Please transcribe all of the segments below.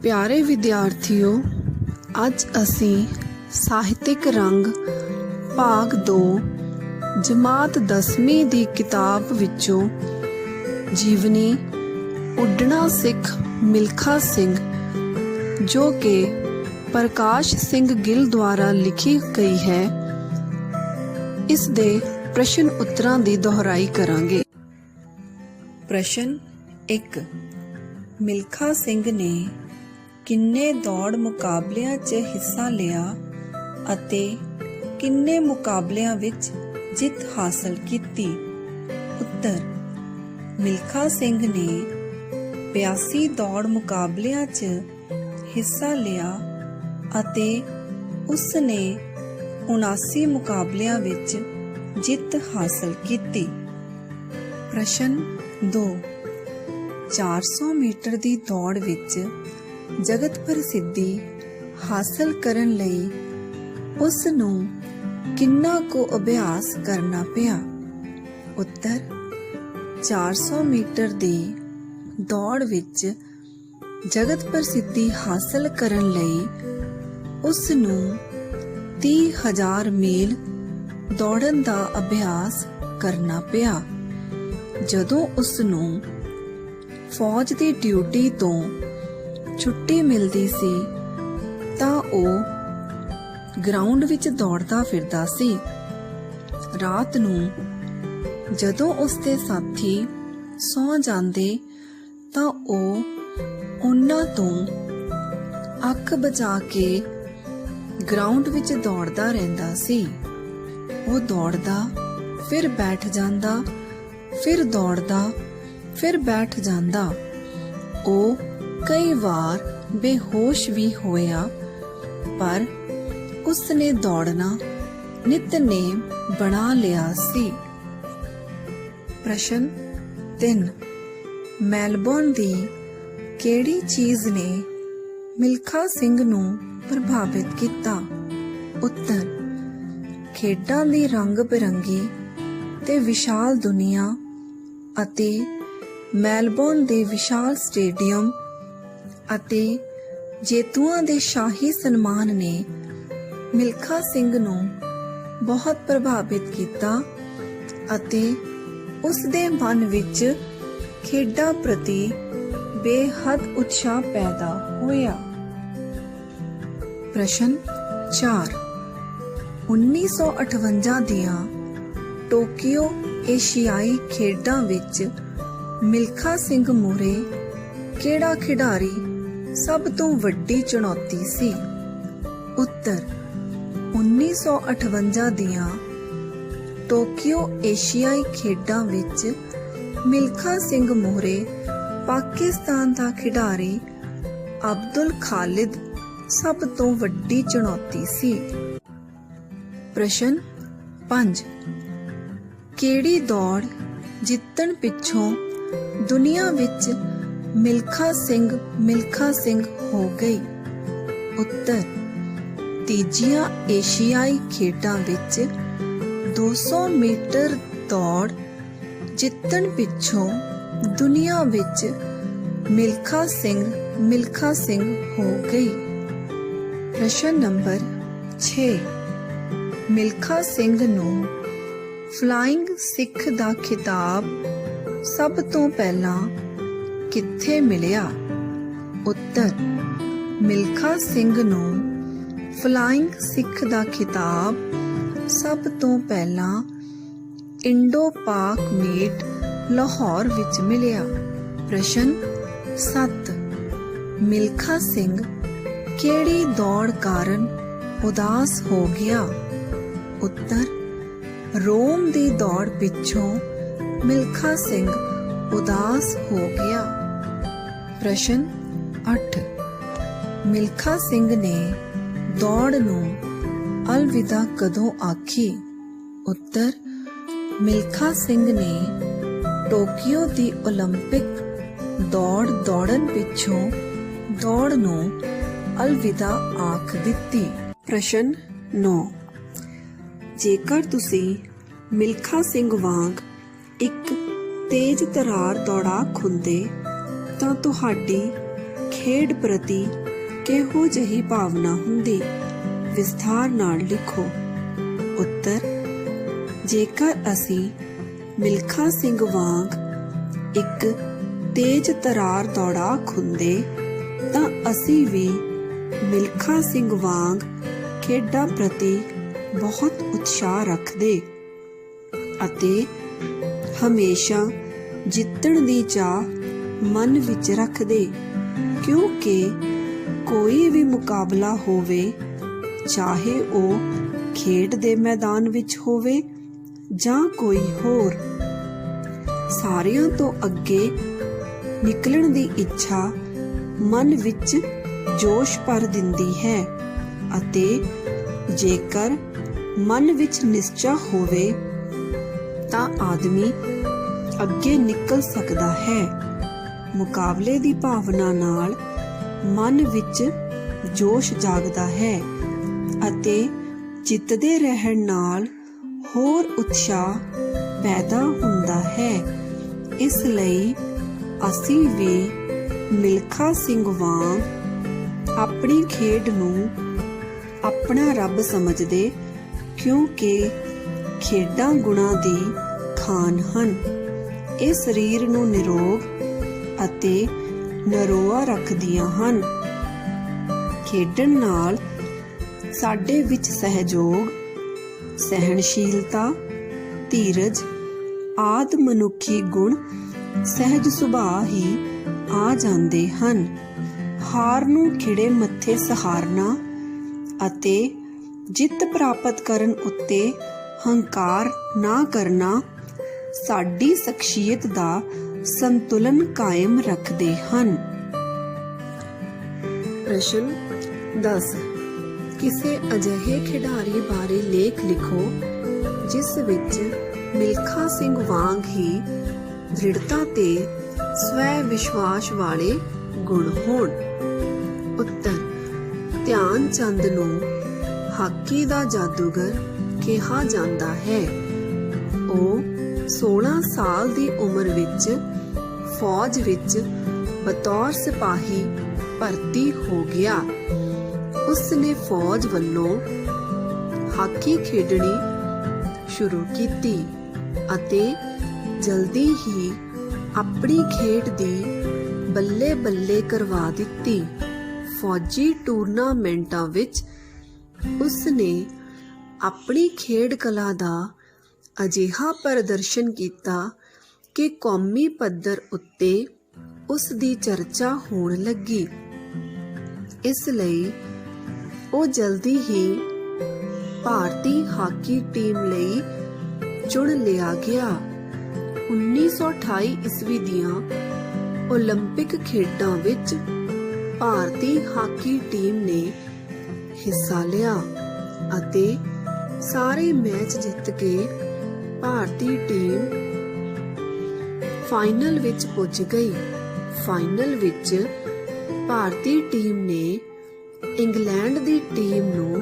प्यारे विद्यार्थियों, अज असी ਸਾਹਿਤਕ रंग भाग 2 जमात 10वीं ਦੀ किताब विचों जीवनी उड्डना सिख मिल्खा सिंह जो कि प्रकाश सिंह गिल द्वारा लिखी गई है, इस दे प्रश्न उत्तरां दी दोहराई करांगे। प्रश्न 1, मिल्खा सिंह ने किन्ने दौड़ मुकाबलियां 'ਚ हिस्सा लिया ਅਤੇ किन्ने मुकाबलियां विच जित हासिल कीती? उत्तर, मिल्खा सिंह ने 82 दौड़ मुकाबलियां 'ਚ हिस्सा लिया ਅਤੇ उसने 79 मुकाबलियां विच जित हासिल कीती। प्रश्न 2, 400 मीटर ਦੀ ਦੌੜ ਵਿੱਚ जगत प्रसिद्धि हासिल करन लई उस नूं किन्ना को अभ्यास करना पिया? उत्तर, 400 मीटर दी दौड़ विच जगत प्रसिद्धि हासिल करन लई उस नूं 30,000 मील दौड़न दा अभ्यास करना पिया। जदों उस नूं फौज दी ड्यूटी तो छुट्टी मिलदी सी तां ਉਹ ਗਰਾਊਂਡ ਵਿੱਚ ਦੌੜਦਾ ਫਿਰਦਾ ਸੀ। ਰਾਤ ਨੂੰ ਜਦੋਂ ਉਸਦੇ ਸਾਥੀ ਸੌਂ ਜਾਂਦੇ ਤਾਂ ਉਹ ਉਹਨਾਂ ਤੋਂ ਅੱਖ ਬਚਾ ਕੇ ਗਰਾਊਂਡ ਵਿੱਚ ਦੌੜਦਾ ਰਹਿੰਦਾ ਸੀ। ਉਹ ਦੌੜਦਾ, ਫਿਰ ਬੈਠ ਜਾਂਦਾ, ਫਿਰ ਦੌੜਦਾ, ਫਿਰ ਬੈਠ ਜਾਂਦਾ। ਉਹ कई बार बेहोश भी होया, पर उसने दौड़ना नितनेम बना लिया सी। प्रश्न 3, मेलबोर्न दी केड़ी चीज ने मिल्खा सिंह नूं प्रभावित किया? उत्तर, खेडां दी रंग बिरंगी ते विशाल दुनिया ਅਤੇ मेलबोर्न दे विशाल स्टेडियम ਅਤੇ ਜੇਤੂਆਂ ਦੇ ਸ਼ਾਹੀ ਸਨਮਾਨ ਨੇ ਮਿਲਖਾ ਸਿੰਘ ਨੂੰ ਬਹੁਤ ਪ੍ਰਭਾਵਿਤ ਕੀਤਾ ਅਤੇ ਉਸ ਦੇ ਮਨ ਵਿੱਚ ਖੇਡਾਂ ਪ੍ਰਤੀ ਬੇਹੱਦ ਉਤਸ਼ਾਹ ਪੈਦਾ ਹੋਇਆ। ਪ੍ਰਸ਼ਨ 4, 1958 ਦੀਆਂ ਟੋਕੀਓ ਏਸ਼ੀਆਈ ਖੇਡਾਂ ਵਿੱਚ ਮਿਲਖਾ ਸਿੰਘ ਮੂਹਰੇ ਕਿਹੜਾ ਖਿਡਾਰੀ ਸਭ ਤੋਂ ਵੱਡੀ ਚੁਣੌਤੀ ਸੀ? ਉੱਤਰ, 1958 ਦੀਆਂ ਟੋਕੀਓ ਏਸ਼ੀਆਈ ਖੇਡਾਂ ਵਿੱਚ ਮਿਲਖਾ ਸਿੰਘ ਮੂਹਰੇ ਪਾਕਿਸਤਾਨ ਦਾ ਖਿਡਾਰੀ ਅਬਦੁਲ ਖਾਲਿਦ ਸਭ ਤੋਂ ਵੱਡੀ ਚੁਣੌਤੀ ਸੀ। ਪ੍ਰਸ਼ਨ 5, ਕਿਹੜੀ ਦੌੜ ਜਿੱਤਣ ਪਿੱਛੋਂ ਦੁਨੀਆ ਵਿੱਚ ਮਿਲਖਾ ਸਿੰਘ ਹੋ ਗਈ? ਉੱਤਰ, ਤੀਜੀਆਂ ਏਸ਼ੀਆਈ ਖੇਡਾਂ ਵਿੱਚ 200 ਮੀਟਰ ਦੌੜ ਜਿੱਤਣ ਪਿੱਛੋਂ ਦੁਨੀਆ ਵਿੱਚ ਮਿਲਖਾ ਸਿੰਘ ਹੋ ਗਈ। ਪ੍ਰਸ਼ਨ ਨੰਬਰ 6, ਮਿਲਖਾ ਸਿੰਘ ਨੂੰ ਫਲਾਇੰਗ ਸਿੱਖ ਦਾ ਖਿਤਾਬ ਸਭ ਤੋਂ ਪਹਿਲਾਂ ਕਿੱਥੇ ਮਿਲਿਆ? ਉੱਤਰ, ਮਿਲਖਾ ਸਿੰਘ ਨੂੰ ਫਲਾਇੰਗ ਸਿੱਖ ਦਾ ਖਿਤਾਬ ਸਭ ਤੋਂ ਪਹਿਲਾਂ ਇੰਡੋ ਪਾਕ ਮੀਟ ਲਾਹੌਰ ਵਿੱਚ ਮਿਲਿਆ। ਪ੍ਰਸ਼ਨ 7, ਮਿਲਖਾ ਸਿੰਘ ਕਿਹੜੀ ਦੌੜ ਕਾਰਨ ਉਦਾਸ ਹੋ ਗਿਆ? ਉੱਤਰ, ਰੋਮ ਦੀ ਦੌੜ ਪਿੱਛੋਂ ਮਿਲਖਾ ਸਿੰਘ ਉਦਾਸ ਹੋ ਗਿਆ। ਪ੍ਰਸ਼ਨ 8, ਮਿਲਖਾ ਸਿੰਘ ਨੇ ਦੌੜ ਨੂੰ ਅਲਵਿਦਾ ਕਦੋਂ ਆਖੀ? ਉੱਤਰ, ਮਿਲਖਾ ਸਿੰਘ ਨੇ ਟੋਕੀਓ ਦੀ ਓਲੰਪਿਕ ਦੌੜ ਦੌੜਨ ਪਿੱਛੋਂ ਦੌੜ ਨੂੰ ਅਲਵਿਦਾ ਆਖ ਦਿੱਤੀ। ਪ੍ਰਸ਼ਨ 9, ਜੇਕਰ ਤੁਸੀਂ ਮਿਲਖਾ ਸਿੰਘ ਵਾਂਗ ਇੱਕ ਤੇਜ਼ ਤਰਾਰ ਦੌੜਾਕ ਹੁੰਦੇ ਤਾਂ ਤੁਹਾਡੀ ਖੇਡ ਪ੍ਰਤੀ ਕਿਹੋ ਜਿਹੀ ਭਾਵਨਾ ਹੁੰਦੀ? ਵਿਸਥਾਰ ਨਾਲ ਲਿਖੋ। ਉੱਤਰ, ਜੇਕਰ ਅਸੀਂ ਮਿਲਖਾ ਸਿੰਘ ਵਾਂਗ ਇੱਕ ਤੇਜ਼ ਤਰਾਰ ਦੌੜਾਕ ਹੁੰਦੇ ਤਾਂ ਅਸੀਂ ਵੀ ਮਿਲਖਾ ਸਿੰਘ ਵਾਂਗ ਖੇਡਾਂ ਪ੍ਰਤੀ ਬਹੁਤ ਉਤਸ਼ਾਹ ਰੱਖਦੇ ਅਤੇ ਹਮੇਸ਼ਾ ਜਿੱਤਣ ਦੀ ਚਾਹ ਮਨ ਵਿੱਚ ਰੱਖਦੇ, ਕਿਉਂਕਿ ਕੋਈ ਵੀ ਮੁਕਾਬਲਾ ਹੋਵੇ, ਚਾਹੇ ਉਹ ਖੇਡ ਦੇ ਮੈਦਾਨ ਵਿੱਚ ਹੋਵੇ ਜਾਂ ਕੋਈ ਹੋਰ, ਸਾਰਿਆਂ ਤੋਂ ਅੱਗੇ ਨਿਕਲਣ ਦੀ ਇੱਛਾ ਮਨ ਵਿੱਚ ਜੋਸ਼ ਭਰ ਦਿੰਦੀ ਹੈ ਅਤੇ ਜੇਕਰ ਮਨ ਵਿੱਚ ਨਿਸ਼ਚਾ ਹੋਵੇ ਤਾਂ ਆਦਮੀ ਅੱਗੇ ਨਿਕਲ ਸਕਦਾ ਹੈ। ਮੁਕਾਬਲੇ ਦੀ ਭਾਵਨਾ ਨਾਲ ਮਨ ਵਿੱਚ ਜੋਸ਼ ਜਾਗਦਾ ਹੈ ਅਤੇ ਜਿੱਤਦੇ ਰਹਿਣ ਨਾਲ ਹੋਰ ਉਤਸ਼ਾਹ ਪੈਦਾ ਹੁੰਦਾ ਹੈ। ਇਸ ਲਈ ਅਸੀਂ ਵੀ ਮਿਲਖਾ ਸਿੰਘ ਵਾਂਗ ਆਪਣੀ ਖੇਡ ਨੂੰ ਆਪਣਾ ਰੱਬ ਸਮਝਦੇ, ਕਿਉਂਕਿ ਖੇਡਾਂ ਗੁਣਾਂ ਦੀ ਖਾਨ ਹਨ। ਇਹ ਸਰੀਰ ਨੂੰ ਨਿਰੋਗ ਅਤੇ ਨਰੋਆ ਰੱਖਦੀਆਂ ਹਨ। ਖੇਡਣ ਨਾਲ ਸਾਡੇ ਵਿੱਚ ਸਹਿਯੋਗ, ਸਹਿਣਸ਼ੀਲਤਾ, ਧੀਰਜ ਆਦਿ ਮਨੁੱਖੀ ਗੁਣ ਸਹਿਜ ਸੁਭਾਅ ਹੀ ਆ ਜਾਂਦੇ ਹਨ। ਹਾਰ ਨੂੰ ਖਿੜੇ ਮੱਥੇ ਸਹਾਰਨਾ ਅਤੇ ਜਿੱਤ ਪ੍ਰਾਪਤ ਕਰਨ ਉੱਤੇ ਹੰਕਾਰ ਨਾ ਕਰਨਾ ਸਾਡੀ ਸ਼ਖਸੀਅਤ ਦਾ ਸੰਤੁਲਨ ਕਾਇਮ ਰੱਖਦੇ ਹਨ। ਪ੍ਰਸ਼ਨ 10। ਕਿਸੇ ਅਜਿਹੇ ਖਿਡਾਰੀ ਬਾਰੇ ਲੇਖ ਲਿਖੋ ਜਿਸ ਵਿੱਚ ਮਿਲਖਾ ਸਿੰਘ ਵਾਂਗ ਹੀ ਦ੍ਰਿੜਤਾ ਤੇ ਸਵੈ ਵਿਸ਼ਵਾਸ ਵਾਲੇ ਗੁਣ ਹੋਣ। ਉੱਤਰ, ਧਿਆਨ ਚੰਦ ਨੂੰ ਹਾਕੀ ਦਾ ਜਾਦੂਗਰ ਕਿਹਾ ਜਾਂਦਾ ਹੈ। ਉਹ 16 ਸਾਲ ਦੀ ਉਮਰ ਵਿੱਚ ਫੌਜ ਵਿੱਚ ਬਤੌਰ ਸਿਪਾਹੀ ਭਰਤੀ ਹੋ ਗਿਆ। ਉਸ ਨੇ ਫੌਜ ਵੱਲੋਂ ਹਾਕੀ ਖੇਡਣੀ ਸ਼ੁਰੂ ਕੀਤੀ ਅਤੇ ਜਲਦੀ ਹੀ ਆਪਣੀ ਖੇਡ ਦੀ ਬੱਲੇ ਬੱਲੇ ਕਰਵਾ ਦਿੱਤੀ। ਫੌਜੀ ਟੂਰਨਾਮੈਂਟਾਂ ਵਿੱਚ ਉਸ ਨੇ ਆਪਣੀ ਖੇਡ ਕਲਾ ਦਾ ਅਜਿਹਾ ਪ੍ਰਦਰਸ਼ਨ ਕੀਤਾ ਕਿ ਕੌਮੀ ਪੱਧਰ ਉੱਤੇ ਉਸ ਦੀ ਚਰਚਾ ਹੋਣ ਲੱਗੀ। ਇਸ ਲਈ ਉਹ ਜਲਦੀ ਹੀ ਭਾਰਤੀ ਹਾਕੀ ਟੀਮ ਲਈ ਚੁਣ ਲਿਆ ਗਿਆ। 1928 ਈਸਵੀ ਦੀਆਂ ਓਲੰਪਿਕ ਖੇਡਾਂ ਵਿੱਚ ਭਾਰਤੀ ਹਾਕੀ ਟੀਮ ਨੇ ਹਿੱਸਾ ਲਿਆ ਅਤੇ ਸਾਰੇ ਮੈਚ ਜਿੱਤ ਕੇ ਭਾਰਤੀ ਟੀਮ ਫਾਈਨਲ ਵਿੱਚ ਪੁੱਜ ਗਈ। ਫਾਈਨਲ ਵਿੱਚ ਭਾਰਤੀ ਟੀਮ ਨੇ ਇੰਗਲੈਂਡ ਦੀ ਟੀਮ ਨੂੰ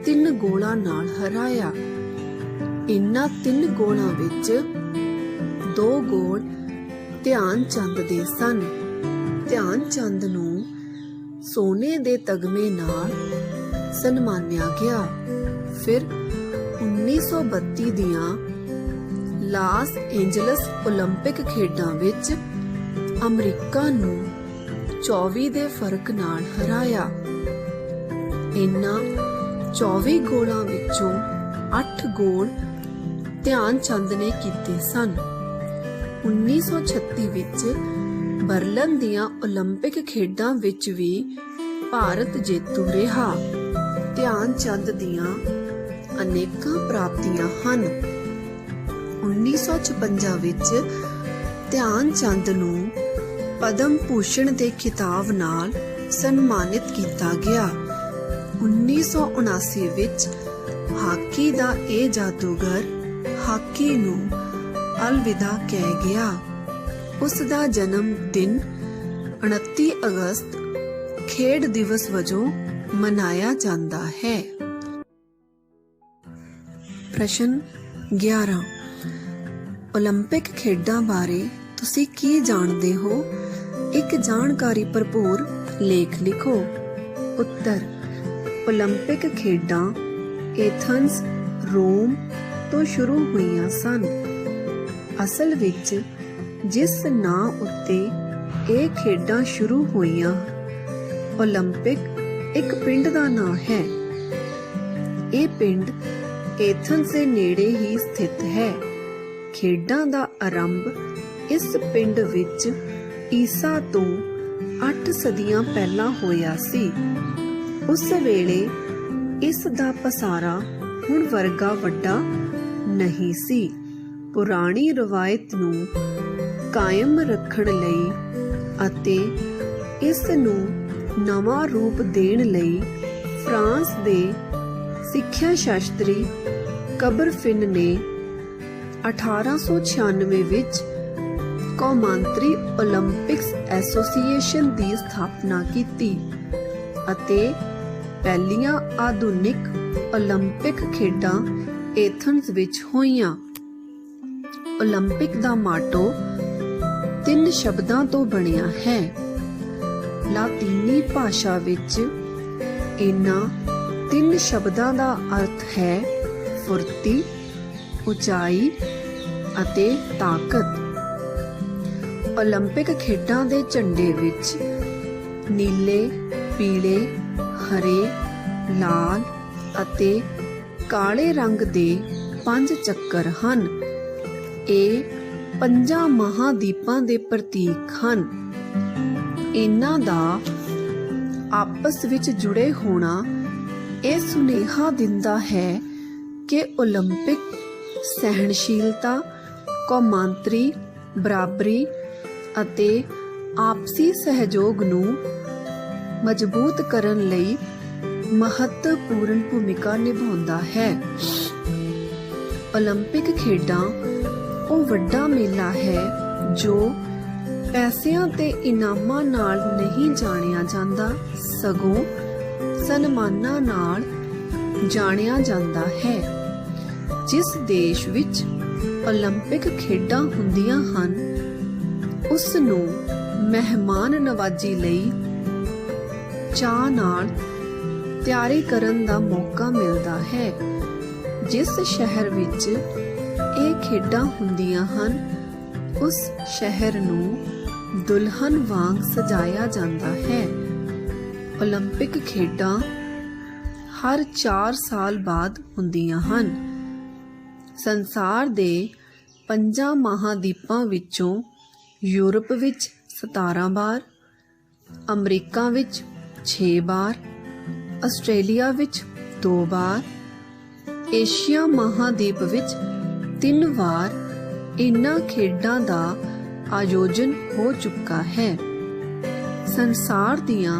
3 ਗੋਲਾਂ ਨਾਲ ਹਰਾਇਆ। ਇਨ੍ਹਾਂ 3 ਗੋਲਾਂ ਵਿੱਚ 2 ਗੋਲ ਧਿਆਨ ਚੰਦ ਦੇ ਸਨ। ਧਿਆਨ ਚੰਦ ਨੂੰ ਸੋਨੇ ਦੇ ਤਗਮੇ ਨਾਲ ਸਨਮਾਨਿਆ ਗਿਆ। ਫਿਰ 1932 ਦੀਆਂ ਲਾਸ ਏਂਜਲਸ ਓਲੰਪਿਕ ਖੇਡਾਂ ਵਿੱਚ ਅਮਰੀਕਾ ਨੂੰ 24 ਦੇ ਫਰਕ ਨਾਲ ਹਰਾਇਆ। ਇਨ੍ਹਾਂ 24 ਗੋਲਾਂ ਵਿੱਚੋਂ 8 ਗੋਲ ਧਿਆਨ ਚੰਦ ਨੇ ਕੀਤੇ ਸਨ। 1936 ਵਿੱਚ ਬਰਲਿਨ ਦੀਆਂ ਓਲੰਪਿਕ ਖੇਡਾਂ ਵਿੱਚ ਵੀ ਭਾਰਤ ਜੇਤੂ ਰਿਹਾ। ਧਿਆਨ ਚੰਦ ਦੀਆਂ ਅਨੇਕਾਂ ਪ੍ਰਾਪਤੀਆਂ ਹਨ। 1956 ਵਿੱਚ ਧਿਆਨ ਚੰਦ ਨੂੰ ਪਦਮ ਭੂਸ਼ਣ ਦੇ ਖਿਤਾਬ ਨਾਲ ਸਨਮਾਨਿਤ ਕੀਤਾ ਗਿਆ। 1979 ਵਿੱਚ ਹਾਕੀ ਦਾ ਇਹ ਜਾਦੂਗਰ ਹਾਕੀ ਨੂੰ ਅਲਵਿਦਾ ਕਹਿ ਗਿਆ। ਉਸ ਦਾ ਜਨਮ ਦਿਨ 29 ਅਗਸਤ ਖੇਡ ਦਿਵਸ ਵਜੋਂ ਮਨਾਇਆ ਜਾਂਦਾ ਹੈ। ਪ੍ਰਸ਼ਨ 11। ਓਲੰਪਿਕ ਖੇਡਾਂ ਬਾਰੇ ਤੁਸੀਂ ਕੀ ਜਾਣਦੇ ਹੋ? ਇੱਕ ਜਾਣਕਾਰੀ ਭਰਪੂਰ ਲੇਖ ਲਿਖੋ। ਉੱਤਰ, ਓਲੰਪਿਕ ਖੇਡਾਂ ਐਥਨਜ਼, ਰੋਮ ਤੋਂ ਸ਼ੁਰੂ ਹੋਈਆਂ ਸਨ। ਅਸਲ ਵਿੱਚ ਜਿਸ ਨਾਂ ਉੱਤੇ ਇਹ ਖੇਡਾਂ ਸ਼ੁਰੂ ਹੋਈਆਂ, ਓਲੰਪਿਕ ਇੱਕ ਪਿੰਡ ਦਾ ਨਾਂ ਹੈ। ਇਹ ਪਿੰਡ ਐਥਨਜ਼ ਦੇ ਨੇੜੇ ਹੀ ਸਥਿਤ ਹੈ। ਖੇਡਾਂ ਦਾ ਆਰੰਭ ਇਸ ਪਿੰਡ ਵਿੱਚ ਈਸਾ ਤੋਂ 8 ਸਦੀਆਂ ਪਹਿਲਾਂ ਹੋਇਆ ਸੀ। ਉਸ ਵੇਲੇ ਇਸ ਦਾ ਪਸਾਰਾ ਹੁਣ ਵਰਗਾ ਵੱਡਾ ਨਹੀਂ ਸੀ। ਪੁਰਾਣੀ ਰਵਾਇਤ ਨੂੰ ਕਾਇਮ ਰੱਖਣ ਲਈ ਅਤੇ ਇਸ ਨੂੰ ਨਵਾਂ ਰੂਪ ਦੇਣ ਲਈ ਫਰਾਂਸ ਦੇ ਸਿੱਖਿਆ ਸ਼ਾਸਤਰੀ ਕਬਰਫਿਨ ਨੇ 1896 ਵਿੱਚ ਕੌਮਾਂਤਰੀ ਓਲੰਪਿਕਸ ਐਸੋਸੀਏਸ਼ਨ ਦੀ ਸਥਾਪਨਾ ਕੀਤੀ ਅਤੇ ਪਹਿਲੀਆਂ ਆਧੁਨਿਕ ਓਲੰਪਿਕ ਖੇਡਾਂ ਐਥਨਜ਼ ਵਿੱਚ ਹੋਈਆਂ। ਓਲੰਪਿਕ ਦਾ ਮਾਟੋ 3 ਸ਼ਬਦਾਂ ਤੋਂ ਬਣਿਆ ਹੈ। ਲਾਤੀਨੀ ਭਾਸ਼ਾ ਵਿੱਚ ਇਹਨਾਂ 3 ਸ਼ਬਦਾਂ ਦਾ ਅਰਥ ਹੈ ਫੁਰਤੀ, ਉਚਾਈ ਅਤੇ ਤਾਕਤ। ਓਲੰਪਿਕ ਖੇਡਾਂ ਦੇ ਝੰਡੇ ਵਿੱਚ ਨੀਲੇ, ਪੀਲੇ, ਹਰੇ, ਲਾਲ ਅਤੇ ਕਾਲੇ ਰੰਗ ਦੇ 5 ਚੱਕਰ ਹਨ। ਇਹ 5 ਮਹਾਦੀਪਾਂ ਦੇ ਪ੍ਰਤੀਕ ਹਨ। ਇਹਨਾਂ ਦਾ ਆਪਸ ਵਿੱਚ ਜੁੜੇ ਹੋਣਾ ਇਹ ਸੁਨੇਹਾ ਦਿੰਦਾ ਹੈ ਕਿ ਓਲੰਪਿਕ ਸਹਿਣਸ਼ੀਲਤਾ, ਕੌਮਾਂਤਰੀ ਬਰਾਬਰੀ ਅਤੇ ਆਪਸੀ ਸਹਿਯੋਗ ਨੂੰ ਮਜ਼ਬੂਤ ਕਰਨ ਲਈ ਮਹੱਤਵਪੂਰਨ ਭੂਮਿਕਾ ਨਿਭਾਉਂਦਾ ਹੈ। ਓਲੰਪਿਕ ਖੇਡਾਂ ਉਹ ਵੱਡਾ ਮੇਲਾ ਹੈ ਜੋ ਪੈਸਿਆਂ ਤੇ ਇਨਾਮਾਂ ਨਾਲ ਨਹੀਂ ਜਾਣਿਆ ਜਾਂਦਾ, ਸਗੋਂ ਸਨਮਾਨਾਂ ਨਾਲ ਜਾਣਿਆ ਜਾਂਦਾ ਹੈ। ਜਿਸ ਦੇਸ਼ ਵਿੱਚ ਓਲੰਪਿਕ ਖੇਡਾਂ ਹੁੰਦੀਆਂ ਹਨ, ਉਸ ਨੂੰ ਮਹਿਮਾਨ ਨਵਾਜ਼ੀ ਲਈ ਚਾਅ ਨਾਲ ਤਿਆਰੀ ਕਰਨ ਦਾ ਮੌਕਾ ਮਿਲਦਾ ਹੈ। ਜਿਸ ਸ਼ਹਿਰ ਵਿੱਚ ਇਹ ਖੇਡਾਂ ਹੁੰਦੀਆਂ ਹਨ, ਉਸ ਸ਼ਹਿਰ ਨੂੰ ਦੁਲਹਨ ਵਾਂਗ ਸਜਾਇਆ ਜਾਂਦਾ ਹੈ। ਓਲੰਪਿਕ ਖੇਡਾਂ ਹਰ 4 ਸਾਲ ਬਾਅਦ ਹੁੰਦੀਆਂ ਹਨ। ਸੰਸਾਰ ਦੇ 5 ਮਹਾਦੀਪਾਂ ਵਿੱਚੋਂ ਯੂਰਪ ਵਿੱਚ 17 ਵਾਰ, ਅਮਰੀਕਾ ਵਿੱਚ 6 ਵਾਰ, ਆਸਟ੍ਰੇਲੀਆ ਵਿੱਚ 2 ਵਾਰ, ਏਸ਼ੀਆ ਮਹਾਦੀਪ ਵਿੱਚ 3 ਵਾਰ ਇਹਨਾਂ ਖੇਡਾਂ ਦਾ ਆਯੋਜਨ ਹੋ ਚੁੱਕਾ ਹੈ। ਸੰਸਾਰ ਦੀਆਂ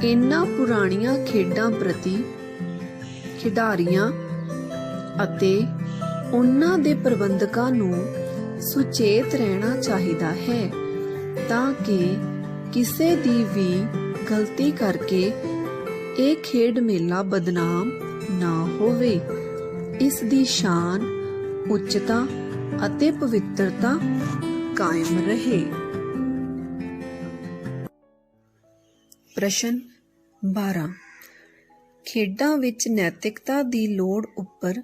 ਇਹਨਾਂ ਪੁਰਾਣੀਆਂ ਖੇਡਾਂ ਪ੍ਰਤੀ ਖਿਡਾਰੀਆਂ ਅਤੇ ਉਹਨਾਂ ਦੇ ਪ੍ਰਬੰਧਕਾਂ ਨੂੰ ਸੁਚੇਤ ਰਹਿਣਾ ਚਾਹੀਦਾ ਹੈ ਤਾਂ ਕਿ ਕਿਸੇ ਦੀ ਵੀ ਗਲਤੀ ਕਰਕੇ ਇਹ ਖੇਡ ਮੇਲਾ ਬਦਨਾਮ ਨਾ ਹੋਵੇ। ਇਸ ਦੀ ਸ਼ਾਨ, ਉੱਚਤਾ ਅਤੇ ਪਵਿੱਤਰਤਾ ਕਾਇਮ ਰਹੇ। ਪ੍ਰਸ਼ਨ 12। ਖੇਡਾਂ ਵਿੱਚ ਨੈਤਿਕਤਾ ਦੀ ਲੋੜ ਉੱਪਰ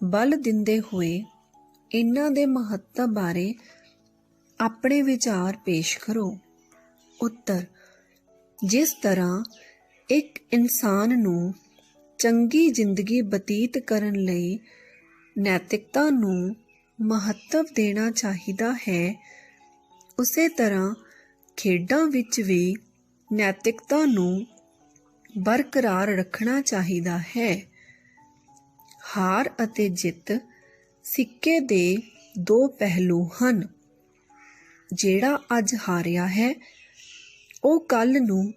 ਬਲ ਦਿੰਦੇ ਹੋਏ ਇਹਨਾਂ ਦੇ ਮਹੱਤਵ ਬਾਰੇ ਆਪਣੇ ਵਿਚਾਰ ਪੇਸ਼ ਕਰੋ। ਉੱਤਰ, ਜਿਸ ਤਰ੍ਹਾਂ ਇੱਕ ਇਨਸਾਨ ਨੂੰ ਚੰਗੀ ਜ਼ਿੰਦਗੀ ਬਤੀਤ ਕਰਨ ਲਈ ਨੈਤਿਕਤਾ ਨੂੰ ਮਹੱਤਵ ਦੇਣਾ ਚਾਹੀਦਾ ਹੈ, ਉਸੇ ਤਰ੍ਹਾਂ ਖੇਡਾਂ ਵਿੱਚ ਵੀ ਨੈਤਿਕਤਾ ਨੂੰ ਬਰਕਰਾਰ ਰੱਖਣਾ ਚਾਹੀਦਾ ਹੈ। ਹਾਰ ਅਤੇ ਜਿੱਤ ਸਿੱਕੇ ਦੇ 2 ਪਹਿਲੂ ਹਨ। ਜਿਹੜਾ ਅੱਜ ਹਾਰਿਆ ਹੈ, ਉਹ ਕੱਲ ਨੂੰ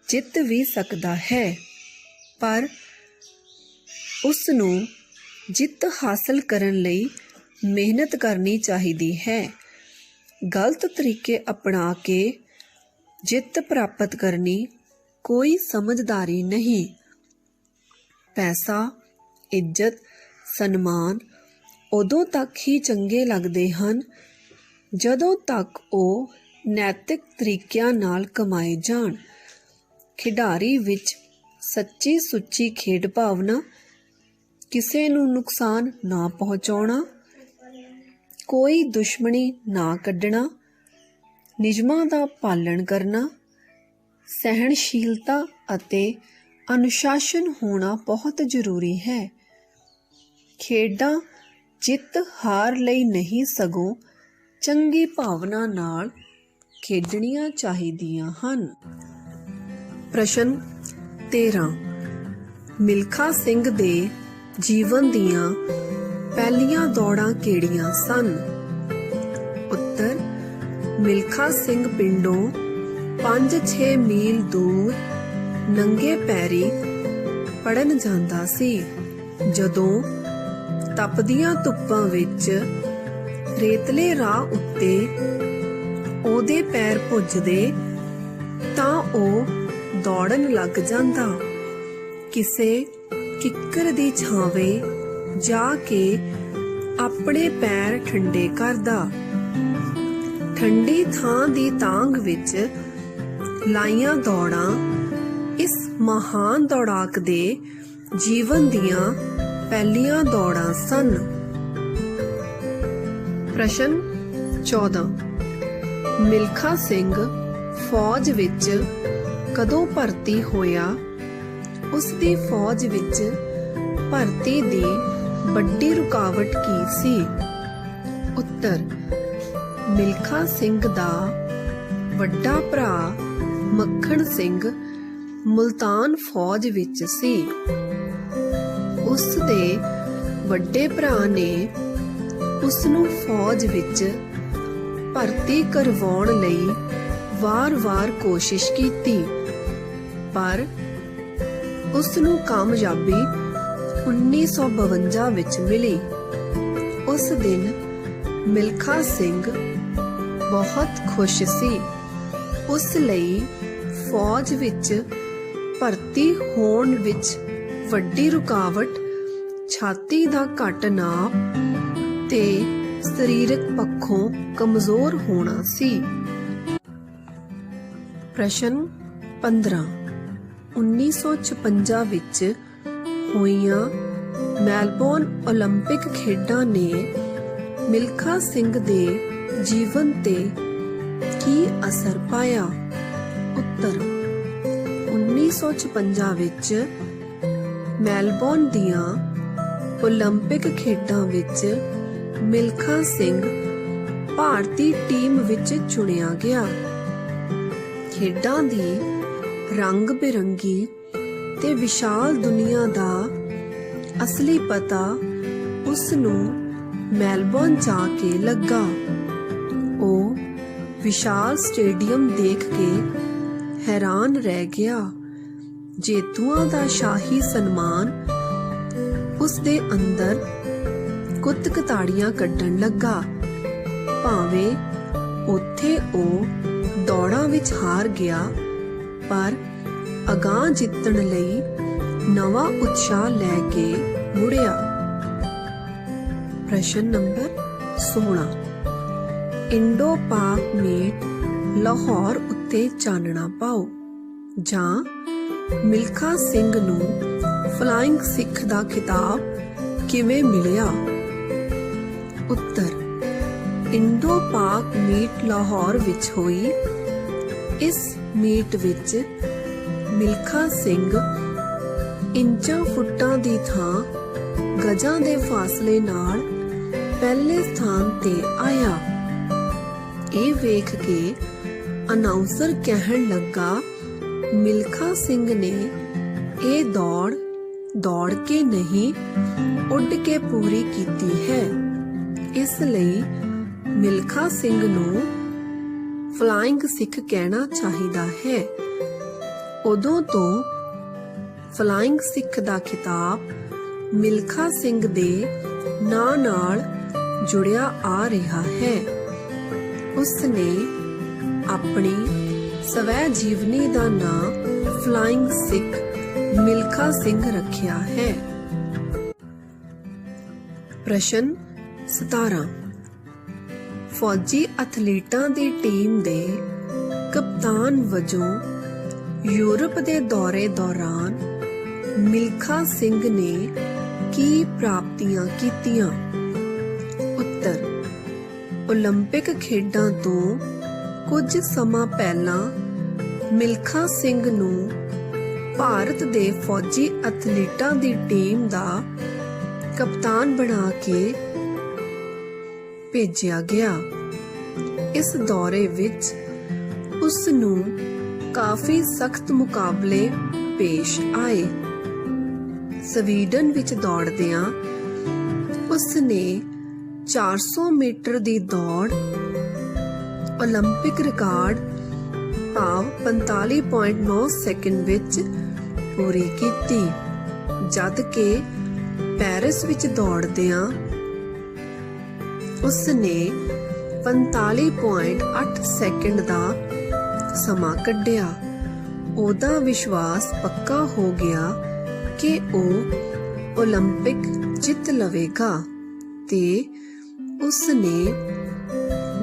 ਜਿੱਤ ਵੀ ਸਕਦਾ ਹੈ, ਪਰ ਉਸ ਨੂੰ ਜਿੱਤ ਹਾਸਲ ਕਰਨ ਲਈ ਮਿਹਨਤ ਕਰਨੀ ਚਾਹੀਦੀ ਹੈ। ਗਲਤ ਤਰੀਕੇ ਅਪਣਾ ਕੇ ਜਿੱਤ ਪ੍ਰਾਪਤ ਕਰਨੀ ਕੋਈ ਸਮਝਦਾਰੀ ਨਹੀਂ। ਪੈਸਾ, ਇੱਜ਼ਤ, ਸਨਮਾਨ ਉਦੋਂ ਤੱਕ ਹੀ ਚੰਗੇ ਲੱਗਦੇ ਹਨ ਜਦੋਂ ਤੱਕ ਉਹ ਨੈਤਿਕ ਤਰੀਕਿਆਂ ਨਾਲ ਕਮਾਏ ਜਾਣ। ਖਿਡਾਰੀ ਵਿੱਚ ਸੱਚੀ ਸੁੱਚੀ ਖੇਡ ਭਾਵਨਾ, ਕਿਸੇ ਨੂੰ ਨੁਕਸਾਨ ਨਾ ਪਹੁੰਚਾਉਣਾ, ਕੋਈ ਦੁਸ਼ਮਣੀ ਨਾ ਕੱਢਣਾ, ਨਿਯਮਾਂ ਦਾ ਪਾਲਣ ਕਰਨਾ, ਸਹਿਣਸ਼ੀਲਤਾ ਅਤੇ ਅਨੁਸ਼ਾਸਨ ਹੋਣਾ ਬਹੁਤ ਜ਼ਰੂਰੀ ਹੈ। ਖੇਡਾਂ ਜਿੱਤ ਹਾਰ ਲਈ ਨਹੀਂ, ਸਗੋਂ ਚੰਗੀ ਭਾਵਨਾ ਨਾਲ ਖੇਡਣੀਆਂ ਚਾਹੀਦੀਆਂ ਹਨ। ਪ੍ਰਸ਼ਨ 13। ਮਿਲਖਾ ਸਿੰਘ ਦੇ ਜੀਵਨ ਦੀਆਂ ਪਹਿਲੀਆਂ ਦੌੜਾਂ ਕਿਹੜੀਆਂ ਸਨ? ਉੱਤਰ, ਮਿਲਖਾ ਸਿੰਘ ਪਿੰਡੋਂ 5-6 ਮੀਲ ਦੂਰ ਨੰਗੇ ਪੈਰੀ ਪੜਨ ਜਾਂਦਾ ਸੀ। ਜਦੋਂ ਤਪਦੀਆਂ ਧੁੱਪਾਂ ਵਿੱਚ ਰੇਤਲੇ ਰਾਹ ਉੱਤੇ ਉਹਦੇ ਪੈਰ ਭੁੱਜਦੇ ਤਾਂ ਉਹ ਦੌੜਨ ਲੱਗ ਜਾਂਦਾ। ਕਿਸੇ ਕਿੱਕਰ ਦੀ ਛਾਵੇਂ ਜਾ ਕੇ ਆਪਣੇ ਪੈਰ ਠੰਡੇ ਕਰਦਾ। ਠੰਡੀ ਥਾਂ ਦੀ ਤਾਂਘ ਵਿੱਚ ਲਾਈਆਂ ਦੌੜਾਂ ਇਸ ਮਹਾਨ ਦੌੜਾਕ ਦੇ ਜੀਵਨ ਦੀਆਂ ਪਹਿਲੀਆਂ ਦੌੜਾਂ ਸਨ। ਪ੍ਰਸ਼ਨ 14। ਮਿਲਖਾ ਸਿੰਘ ਫੌਜ ਵਿੱਚ ਕਦੋਂ ਭਰਤੀ ਹੋਇਆ? ਉਸ ਦੀ ਫੌਜ ਵਿੱਚ ਭਰਤੀ ਦੀ ਵੱਡੀ ਰੁਕਾਵਟ ਕੀ ਸੀ? ਉੱਤਰ, ਮਿਲਖਾ ਸਿੰਘ ਦਾ ਵੱਡਾ ਭਰਾ ਮੱਖਣ ਸਿੰਘ ਮੁਲਤਾਨ ਫੌਜ ਵਿੱਚ ਸੀ। ਉਸ ਦੇ ਵੱਡੇ ਭਰਾ ਨੇ ਉਸ ਨੂੰ ਫੌਜ ਵਿੱਚ ਭਰਤੀ ਕਰਵਾਉਣ ਲਈ ਵਾਰ-ਵਾਰ ਕੋਸ਼ਿਸ਼ ਕੀਤੀ, ਪਰ ਉਸ ਨੂੰ ਕਾਮਯਾਬੀ 1952 ਵਿੱਚ ਮਿਲੀ। ਉਸ ਦਿਨ ਮਿਲਖਾ ਸਿੰਘ ਬਹੁਤ ਖੁਸ਼ ਸੀ। ਉਸ ਲਈ ਫੌਜ ਵਿੱਚ ਭਰਤੀ ਹੋਣ ਵਿੱਚ ਵੱਡੀ ਰੁਕਾਵਟ ਛਾਤੀ ਦਾ ਘੱਟ ਨਾਪ ਤੇ ਸਰੀਰਕ ਪੱਖੋਂ ਕਮਜ਼ੋਰ ਹੋਣਾ ਸੀ। ਪ੍ਰਸ਼ਨ 15। 1956 ਵਿੱਚ ਹੋਈਆਂ ਮੈਲਬੌਰਨ ਓਲੰਪਿਕ ਖੇਡਾਂ ਨੇ ਮਿਲਖਾ ਸਿੰਘ ਦੇ ਜੀਵਨ ਤੇ ਕੀ ਅਸਰ ਪਾਇਆ? ਉੱਤਰ, 1956 ਵਿੱਚ ਮੈਲਬੌਰਨ ਦੀਆਂ ਓਲੰਪਿਕ ਖੇਡਾਂ ਵਿੱਚ ਮਿਲਖਾ ਸਿੰਘ ਭਾਰਤੀ ਟੀਮ ਵਿੱਚ ਚੁਣਿਆ ਗਿਆ। ਖੇਡਾਂ ਦੀ ਰੰਗ ਬਿਰੰਗੀ ਤੇ ਵਿਸ਼ਾਲ ਦੁਨੀਆ ਦਾ ਅਸਲੀ ਪਤਾ ਉਸ ਨੂੰ ਮੈਲਬੌਰਨ ਜਾ ਕੇ ਲੱਗਾ। ਉਹ ਵਿਸ਼ਾਲ ਸਟੇਡੀਅਮ ਦੇਖ ਕੇ ਹੈਰਾਨ ਰਹਿ ਗਿਆ। ਜੇਤੂਆਂ ਦਾ ਸ਼ਾਹੀ ਸਨਮਾਨ ਉਸ ਦੇ ਅੰਦਰ ਕੁੱਤਕ ਤਾੜੀਆਂ ਕੱਢਣ ਲੱਗਾ। ਭਾਵੇਂ ਉੱਥੇ ਉਹ ਦੌੜਾਂ ਵਿੱਚ ਹਾਰ ਗਿਆ, ਪਰ ਅਗਾਂਹ ਜਿੱਤਣ ਲਈ ਨਵਾਂ ਉਤਸ਼ਾਹ ਲੈ ਕੇ ਮੁੜਿਆ। ਪ੍ਰਸ਼ਨ ਨੰਬਰ 16। ਇੰਡੋ ਪਾਕ ਮੀਟ ਲਾਹੌਰ ਉੱਤੇ ਚਾਨਣਾ ਪਾਓ, ਜਾਂ ਮਿਲਖਾ ਸਿੰਘ ਨੂੰ ਫਲਾਇੰਗ ਸਿੱਖ ਦਾ ਖਿਤਾਬ ਕਿਵੇਂ ਮਿਲਿਆ? ਉੱਤਰ, ਇੰਡੋ ਪਾਕ ਮੀਟ ਲਾਹੌਰ ਵਿੱਚ ਹੋਈ। ਇਸ ਮੀਟ ਵਿੱਚ ਮਿਲਖਾ ਸਿੰਘ ਇੰਚਾਂ ਫੁੱਟਾਂ ਦੀ ਥਾਂ ਗਜਾਂ ਦੇ ਫਾਸਲੇ ਨਾਲ ਪਹਿਲੇ ਸਥਾਨ ਤੇ ਆਇਆ। ਇਹ ਵੇਖ ਕੇ ਅਨਾਉਂਸਰ ਕਹਿਣ ਲੱਗਾ, ਮਿਲਖਾ ਸਿੰਘ ਨੇ ਇਹ ਦੌੜ ਕੇ ਨਹੀਂ, ਉੱਡ ਕੇ ਪੂਰੀ ਕੀਤੀ ਹੈ। ਇਸ ਲਈ ਮਿਲਖਾ ਸਿੰਘ ਨੂੰ ਫਲਾਇੰਗ ਸਿੱਖ ਕਹਿਣਾ ਚਾਹੀਦਾ ਹੈ। ਉਦੋਂ ਤੋਂ ਫਲਾਇੰਗ ਸਿੱਖ ਦਾ ਖਿਤਾਬ ਮਿਲਖਾ ਸਿੰਘ ਦੇ ਨਾਂ ਨਾਲ ਜੁੜਿਆ ਆ ਰਿਹਾ ਹੈ। ਉਸ ਨੇ ਆਪਣੀ ਸਵੈ ਜੀਵਨੀ ਦਾ ਨਾਂ ਫਲਾਇੰਗ ਸਿੱਖ ਮਿਲਖਾ ਸਿੰਘ ਰੱਖਿਆ ਹੈ। ਪ੍ਰਸ਼ਨ 17। ਫੌਜੀ ਐਥਲੀਟਾਂ ਦੀ ਟੀਮ ਦੇ ਕਪਤਾਨ ਵਜੋਂ ਯੂਰਪ ਦੇ ਦੌਰੇ ਦੌਰਾਨ ਮਿਲਖਾ ਸਿੰਘ ਨੇ ਕੀ ਪ੍ਰਾਪਤੀਆਂ ਕੀਤੀਆਂ? ਉੱਤਰ, ਓਲੰਪਿਕ ਖੇਡਾਂ ਤੋਂ ਕੁਝ ਸਮਾਂ ਪਹਿਲਾਂ ਮਿਲਖਾ ਸਿੰਘ ਨੂੰ ਭਾਰਤ ਦੇ ਫੌਜੀ ਐਥਲੀਟਾਂ ਦੀ ਟੀਮ ਦਾ ਕਪਤਾਨ ਬਣਾ ਕੇ ਭੇਜਿਆ ਗਿਆ। ਇਸ ਦੌਰੇ ਵਿੱਚ ਉਸ ਨੂੰ ਕਾਫੀ ਸਖਤ ਮੁਕਾਬਲੇ ਪੇਸ਼ ਆਏ। ਸਵੀਡਨ ਵਿੱਚ ਦੌੜਦਿਆਂ ਉਸ ਨੇ 400 ਮੀਟਰ ਦੀ ਦੌੜ ਓਲੰਪਿਕ ਰਿਕਾਰਡ ਭਾਵ 45.9 ਸੈਕਿੰਡ ਵਿੱਚ ਪੂਰੀ ਕੀਤੀ, ਜਦ ਕਿ ਪੈਰਿਸ ਵਿੱਚ ਦੌੜਦਿਆਂ ਉਸ ਨੇ 45.8 ਸੈਕਿੰਡ ਦਾ ਸਮਾਂ ਕੱਢਿਆ। ਉਹਦਾ ਵਿਸ਼ਵਾਸ ਪੱਕਾ ਹੋ ਗਿਆ ਕਿ ਉਹ ਓਲੰਪਿਕ ਜਿੱਤ ਲਵੇਗਾ ਤੇ ਉਸ ਨੇ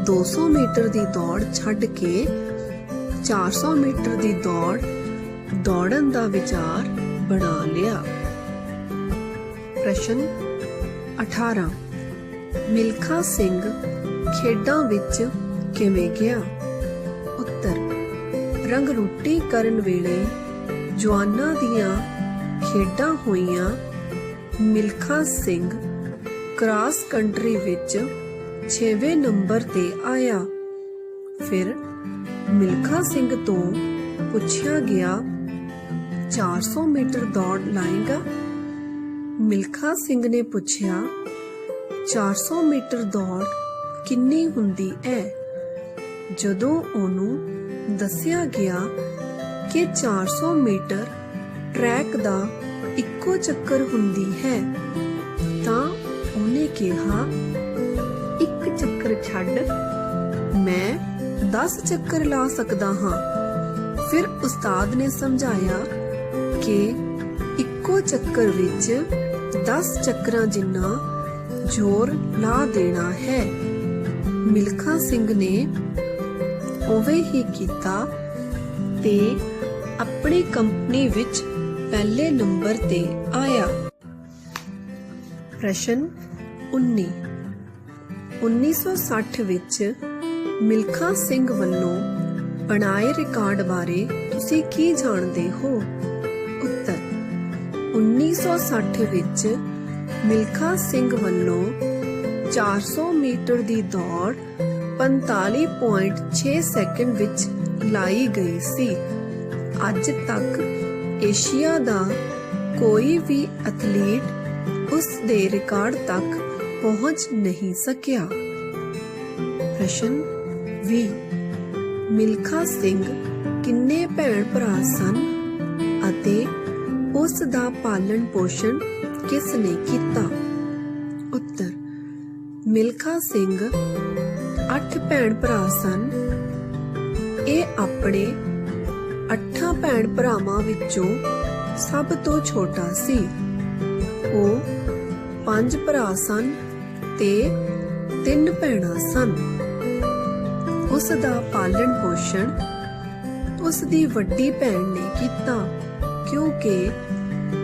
200 ਮੀਟਰ ਦੀ ਦੌੜ ਛੱਡ ਕੇ 400 ਮੀਟਰ ਦੀ ਦੌੜ ਦੌੜਨ ਦਾ ਵਿਚਾਰ ਬਣਾ ਲਿਆ। ਪ੍ਰਸ਼ਨ 18 ਮਿਲਖਾ ਸਿੰਘ ਖੇਡਾਂ ਵਿੱਚ ਕਿਵੇਂ ਗਿਆ? ਉੱਤਰ, ਰੰਗਰੂਟੀ ਕਰਨ ਵੇਲੇ ਜਵਾਨਾਂ ਦੀਆਂ ਖੇਡਾਂ ਹੋਈਆਂ ਮਿਲਖਾ ਸਿੰਘ ਕ੍ਰਾਸ ਕੰਟਰੀ ਵਿੱਚ 6ਵੇਂ ਨੰਬਰ ਤੇ ਆਇਆ। ਫਿਰ ਮਿਲਖਾ ਸਿੰਘ ਤੋਂ ਪੁੱਛਿਆ ਗਿਆ 400 ਮੀਟਰ ਦੌੜ ਲਾਏਗਾ? ਮਿਲਖਾ ਸਿੰਘ ਨੇ ਪੁੱਛਿਆ 400 ਮੀਟਰ ਦੌੜ ਕਿੰਨੀ ਹੁੰਦੀ ਹੈ? ਜਦੋਂ ਉਹਨੂੰ ਦੱਸਿਆ ਗਿਆ ਕਿ 400 ਮੀਟਰ ਟਰੈਕ ਦਾ ਇੱਕੋ ਚੱਕਰ ਹੁੰਦੀ ਹੈ ਤਾਂ ਉਹਨੇ ਕਿਹਾ, ਇੱਕ ਚੱਕਰ ਛੱਡ ਮੈਂ 10 ਚੱਕਰ ਲਾ ਸਕਦਾ ਹਾਂ। ਫਿਰ ਉਸਤਾਦ ਨੇ ਸਮਝਾਇਆ ਕਿ ਇੱਕੋ ਚੱਕਰ ਵਿੱਚ 10 ਚੱਕਰਾਂ ਜਿੰਨਾ ਜ਼ੋਰ ਲਾ ਦੇਣਾ ਹੈ। ਮਿਲਖਾ ਸਿੰਘ ਨੇ ਉਵੇਂ ਹੀ ਕੀਤਾ ਤੇ ਆਪਣੀ ਕੰਪਨੀ ਵਿੱਚ ਪਹਿਲੇ ਨੰਬਰ ਤੇ ਆਇਆ। ਪ੍ਰਸ਼ਨ 19 1960 ਵਿੱਚ ਮਿਲਖਾ ਸਿੰਘ ਵੱਲੋਂ ਬਣਾਏ ਰਿਕਾਰਡ ਬਾਰੇ ਤੁਸੀਂ ਕੀ ਜਾਣਦੇ ਹੋ? ਉੱਤਰ, 1960 ਵਿੱਚ ਮਿਲਖਾ ਸਿੰਘ ਵੱਲੋਂ 400 ਮੀਟਰ ਦੀ ਦੌੜ 45.6 ਸੈਕਿੰਡ ਵਿੱਚ ਲਾਈ ਗਈ ਸੀ। ਅੱਜ ਤੱਕ ਏਸ਼ੀਆ ਦਾ ਕੋਈ ਵੀ ਐਥਲੀਟ ਉਸ ਦੇ ਰਿਕਾਰਡ ਤੱਕ ਪਹੁੰਚ ਨਹੀਂ ਸਕਿਆ। ਪ੍ਰਸ਼ਨ 20 ਮਿਲਖਾ ਸਿੰਘ ਕਿੰਨੇ ਭੈਣ ਭਰਾ ਸਨ ਅਤੇ ਉਸ ਦਾ ਪਾਲਣ ਪੋਸ਼ਣ ਕਿਸ ਨੇ ਕੀਤਾ? ਉੱਤਰ, ਮਿਲਖਾ ਸਿੰਘ 8 ਭੈਣ ਭਰਾ ਸਨ। ਇਹ ਆਪਣੇ 8 ਭੈਣ ਭਰਾਵਾਂ ਵਿੱਚੋਂ ਸਭ ਤੋਂ ਛੋਟਾ ਸੀ। ਉਹ 5 ਭਰਾ ਸਨ ਤੇ 3 ਭੈਣਾਂ ਸਨ। ਉਸ ਦਾ ਪਾਲਣ ਪੋਸ਼ਣ ਉਸ ਦੀ ਵੱਡੀ ਭੈਣ ਨੇ ਕੀਤਾ, ਕਿਉਂਕਿ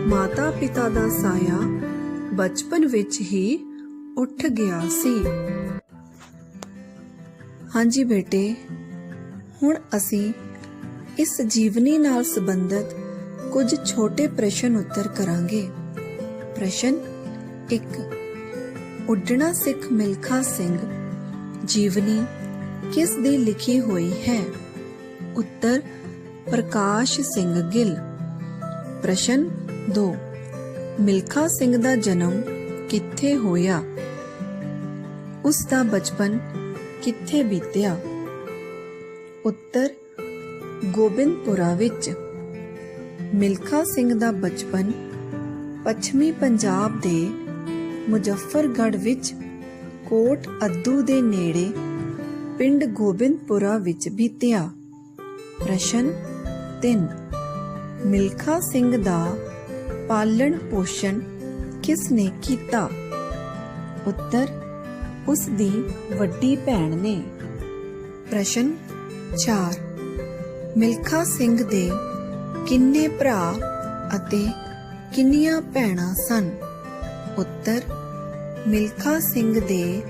ਮਾਤਾ ਪਿਤਾ ਦਾ ਸਾਇਆ ਬਚਪਨ ਵਿੱਚ ਹੀ ਉੱਠ ਗਿਆ ਸੀ। ਹਾਂਜੀ ਬੇਟੇ, ਹੁਣ ਅਸੀਂ ਇਸ ਜੀਵਨੀ ਨਾਲ ਸੰਬੰਧਿਤ ਕੁਝ ਛੋਟੇ ਪ੍ਰਸ਼ਨ ਉੱਤਰ ਕਰਾਂਗੇ। ਪ੍ਰਸ਼ਨ 1 ਉੱਡਣਾ ਸਿੱਖ ਮਿਲਖਾ ਸਿੰਘ ਜੀਵਨੀ ਕਿਸ ਦੀ ਲਿਖੀ ਹੋਈ ਹੈ? ਉੱਤਰ, ਪ੍ਰਕਾਸ਼ ਸਿੰਘ ਗਿੱਲ। ਪ੍ਰਸ਼ਨ 2 ਮਿਲਖਾ ਸਿੰਘ ਦਾ ਜਨਮ ਕਿੱਥੇ ਹੋਇਆ? ਉਸ ਦਾ ਬਚਪਨ ਕਿੱਥੇ ਬੀਤਿਆ? ਉੱਤਰ, ਗੋਬਿੰਦਪੁਰਾ ਵਿੱਚ। ਮਿਲਖਾ ਸਿੰਘ ਦਾ ਬਚਪਨ ਪੱਛਮੀ ਪੰਜਾਬ ਦੇ ਮੁਜ਼ੱਫਰਗੜ੍ਹ ਵਿੱਚ ਕੋਟ ਅੱਦੂ ਦੇ ਨੇੜੇ ਪਿੰਡ ਗੋਬਿੰਦਪੁਰਾ ਵਿੱਚ ਬੀਤਿਆ। ਪ੍ਰਸ਼ਨ 3 ਮਿਲਖਾ ਸਿੰਘ ਦਾ ਪਾਲਣ ਪੋਸ਼ਣ ਕਿਸ ਨੇ ਕੀਤਾ? ਉੱਤਰ, ਉਸ ਦੀ ਵੱਡੀ ਭੈਣ ਨੇ। ਪ੍ਰਸ਼ਨ 4 ਮਿਲਖਾ ਸਿੰਘ ਦੇ ਕਿੰਨੇ ਭਰਾ ਅਤੇ ਕਿੰਨੀਆਂ ਭੈਣਾਂ ਸਨ? ਉੱਤਰ ਮਿਲਖਾ ਸਿੰਘ ਦੇ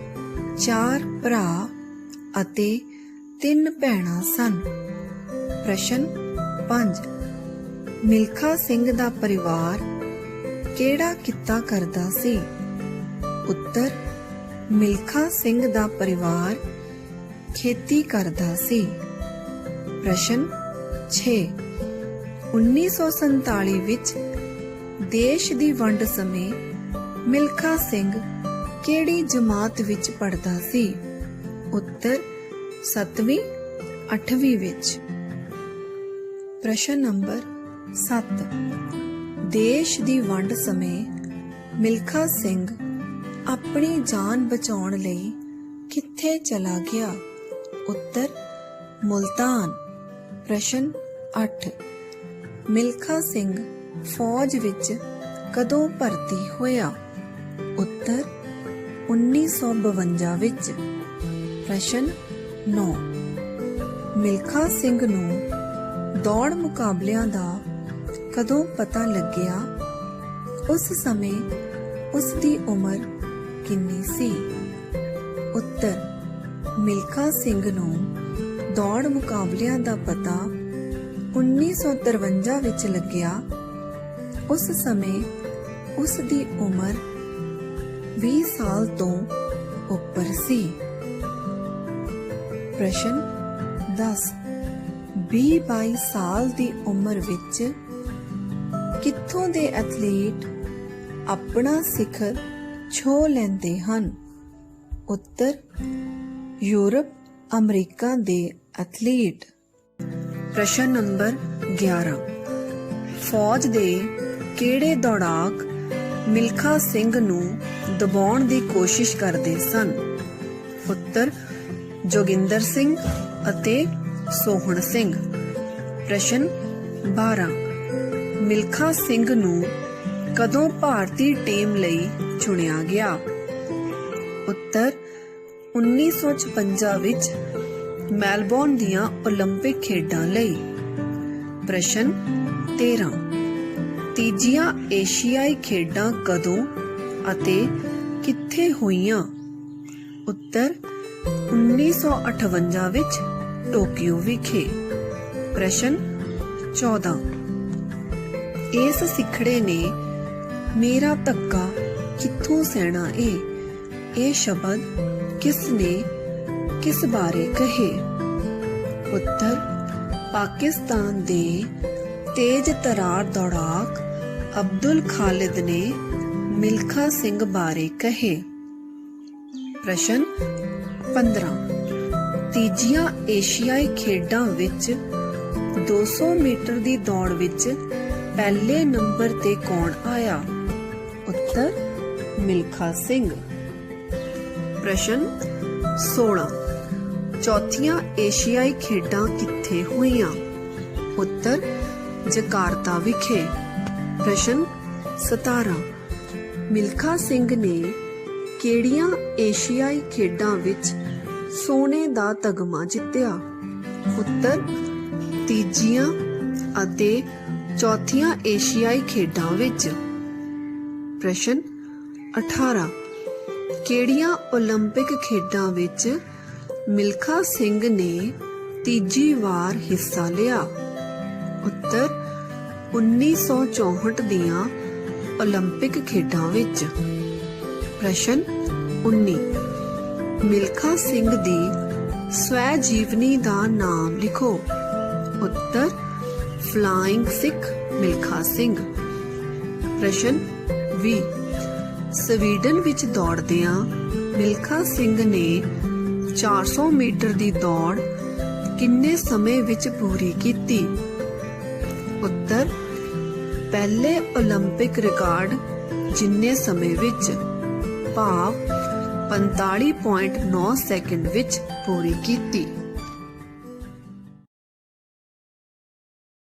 4 ਭਰਾ ਅਤੇ 3 ਭੈਣਾਂ ਸਨ। ਪ੍ਰਸ਼ਨ 5 ਮਿਲਖਾ ਸਿੰਘ ਦਾ ਪਰਿਵਾਰ ਕਿਹੜਾ ਕਿੱਤਾ ਕਰਦਾ ਸੀ? ਉੱਤਰ ਮਿਲਖਾ ਸਿੰਘ ਦਾ ਪਰਿਵਾਰ ਖੇਤੀ ਕਰਦਾ ਸੀ। ਪ੍ਰਸ਼ਨ 6 1947 ਵਿੱਚ ਦੇਸ਼ ਦੀ ਵੰਡ ਸਮੇਂ ਮਿਲਖਾ ਸਿੰਘ ਕਿਹੜੀ ਜਮਾਤ ਵਿੱਚ ਪੜ੍ਹਦਾ ਸੀ? ਉੱਤਰ 7ਵੀਂ 8ਵੀਂ ਵਿੱਚ। ਪ੍ਰਸ਼ਨ ਨੰਬਰ 7 ਦੇਸ਼ ਦੀ ਵੰਡ ਸਮੇਂ ਮਿਲਖਾ ਸਿੰਘ ਆਪਣੀ ਜਾਨ ਬਚਾਉਣ ਲਈ ਕਿੱਥੇ ਚਲਾ ਗਿਆ? ਉੱਤਰ ਮੁਲਤਾਨ। ਪ੍ਰਸ਼ਨ 8 ਮਿਲਖਾ ਸਿੰਘ ਫੌਜ ਵਿੱਚ ਕਦੋਂ ਭਰਤੀ ਹੋਇਆ? ਉੱਤਰ 1952 ਵਿੱਚ। ਪ੍ਰਸ਼ਨ 9 ਮਿਲਖਾ ਸਿੰਘ ਨੂੰ ਦੌੜ ਮੁਕਾਬਲਿਆਂ ਦਾ ਕਦੋਂ ਪਤਾ ਲੱਗਿਆ? ਉਸ ਸਮੇਂ ਉਸ ਦੀ ਉਮਰ ਕਿੰਨੀ ਸੀ? ਉੱਤਰ ਮਿਲਖਾ ਸਿੰਘ ਨੂੰ ਦੌੜ ਮੁਕਾਬਲਿਆਂ ਦਾ ਪਤਾ 1953 ਵਿੱਚ ਲੱਗਿਆ। ਉਸ ਸਮੇਂ ਉਸ ਦੀ ਉਮਰ 20 ਸਾਲ ਤੋਂ ਉੱਪਰ ਸੀ। ਪ੍ਰਸ਼ਨ 10 20-22 ਸਾਲ ਦੀ ਉਮਰ ਵਿੱਚ ਕਿੱਥੋਂ ਦੇ ਐਥਲੀਟ ਆਪਣਾ ਸਿਖਰ ਛੋਹ ਲੈਂਦੇ ਹਨ? ਉੱਤਰ ਯੂਰਪ ਅਮਰੀਕਾ ਦੇ ਐਥਲੀਟ। ਪ੍ਰਸ਼ਨ ਨੰਬਰ 11 ਫੌਜ ਦੇ ਕਿਹੜੇ ਦੌੜਾਕ ਮਿਲਖਾ ਸਿੰਘ ਨੂੰ ਦਬਾਉਣ ਦੀ ਕੋਸ਼ਿਸ਼ ਕਰਦੇ ਸਨ? ਉੱਤਰ ਜੋਗਿੰਦਰ ਸਿੰਘ ਅਤੇ ਸੋਹਣ ਸਿੰਘ। ਪ੍ਰਸ਼ਨ 12 ਮਿਲਖਾ ਸਿੰਘ ਨੂੰ ਕਦੋਂ ਭਾਰਤੀ ਟੀਮ ਲਈ ਚੁਣਿਆ ਗਿਆ? ਉੱਤਰ 1956 ਵਿੱਚ ਮੈਲਬੌਰਨ ਦੀਆਂ ਓਲੰਪਿਕ ਖੇਡਾਂ ਲਈ। ਪ੍ਰਸ਼ਨ 13 ਤੀਜੀਆਂ ਏਸ਼ੀਆਈ ਖੇਡਾਂ ਕਦੋਂ ਅਤੇ ਕਿੱਥੇ ਹੋਈਆਂ? ਉੱਤਰ 1958 ਵਿੱਚ ਟੋਕੀਓ ਵਿਖੇ। ਪ੍ਰਸ਼ਨ 14 ਇਸ ਸਿੱਖੜੇ ਨੇ ਮੇਰਾ ਧੱਕਾ ਕਿੱਥੋਂ ਸਹਿਣਾ ਏ? ਇਹ ਸ਼ਬਦ ਕਿਸ ਨੇ ਕਿਸ ਬਾਰੇ ਕਹੇ? ਉੱਤਰ ਪਾਕਿਸਤਾਨ ਦੇ ਤੇਜ ਤਰਾਰ ਦੌੜਾਕ ਅਬਦੁਲ ਖਾਲਿਦ ਨੇ ਮਿਲਖਾ ਸਿੰਘ ਬਾਰੇ ਕਹੇ। ਪ੍ਰਸ਼ਨ 15 ਤੀਜੀਆਂ ਏਸ਼ੀਆਈ ਖੇਡਾਂ ਵਿੱਚ 200 ਮੀਟਰ ਦੀ ਦੌੜ ਵਿੱਚ ਪਹਿਲੇ ਨੰਬਰ ਤੇ ਕੌਣ ਆਇਆ? ਉੱਤਰ ਮਿਲਖਾ ਸਿੰਘ। ਪ੍ਰਸ਼ਨ 16 ਚੌਥੀਆਂ ਏਸ਼ੀਆਈ ਖੇਡਾਂ ਕਿੱਥੇ ਹੋਈਆਂ? ਉੱਤਰ ਜਕਾਰਤਾ ਵਿਖੇ। ਪ੍ਰਸ਼ਨ 17 ਮਿਲਖਾ ਸਿੰਘ ਨੇ ਕਿਹੜੀਆਂ ਏਸ਼ੀਆਈ ਖੇਡਾਂ ਵਿੱਚ ਸੋਨੇ ਦਾ ਤਗਮਾ ਜਿੱਤਿਆ? ਉੱਤਰ ਤੀਜੀਆਂ ਅਤੇ ਚੌਥੀਆਂ ਏਸ਼ੀਆਈ ਖੇਡਾਂ ਵਿੱਚ। ਪ੍ਰਸ਼ਨ 18 ਕਿਹੜੀਆਂ ਓਲੰਪਿਕ ਖੇਡਾਂ ਵਿੱਚ ਮਿਲਖਾ ਸਿੰਘ ਨੇ ਤੀਜੀ ਵਾਰ ਹਿੱਸਾ ਲਿਆ? ਉੱਤਰ 1964 ਦੀਆਂ ਓਲੰਪਿਕ ਖੇਡਾਂ ਵਿੱਚ। ਪ੍ਰਸ਼ਨ 19 ਮਿਲਖਾ ਸਿੰਘ ਦੀ ਸਵੈ ਜੀਵਨੀ ਦਾ ਨਾਮ ਲਿਖੋ। ਉੱਤਰ ਫਲਾਇੰਗ ਸਿੱਖ ਮਿਲਖਾ ਸਿੰਘ। ਪ੍ਰਸ਼ਨ 20 ਸਵੀਡਨ ਵਿੱਚ ਦੌੜਦਿਆਂ ਮਿਲਖਾ ਸਿੰਘ ਨੇ 400 ਮੀਟਰ ਦੀ ਦੌੜ ਕਿੰਨੇ ਸਮੇਂ ਵਿੱਚ ਪੂਰੀ ਕੀਤੀ? ਉੱਤਰ ਪਹਿਲੇ ਓਲੰਪਿਕ ਰਿਕਾਰਡ ਜਿੰਨੇ ਸਮੇਂ ਵਿੱਚ, ਭਾਵ 45.9 ਸੈਕਿੰਡ ਵਿੱਚ ਪੂਰੀ ਕੀਤੀ।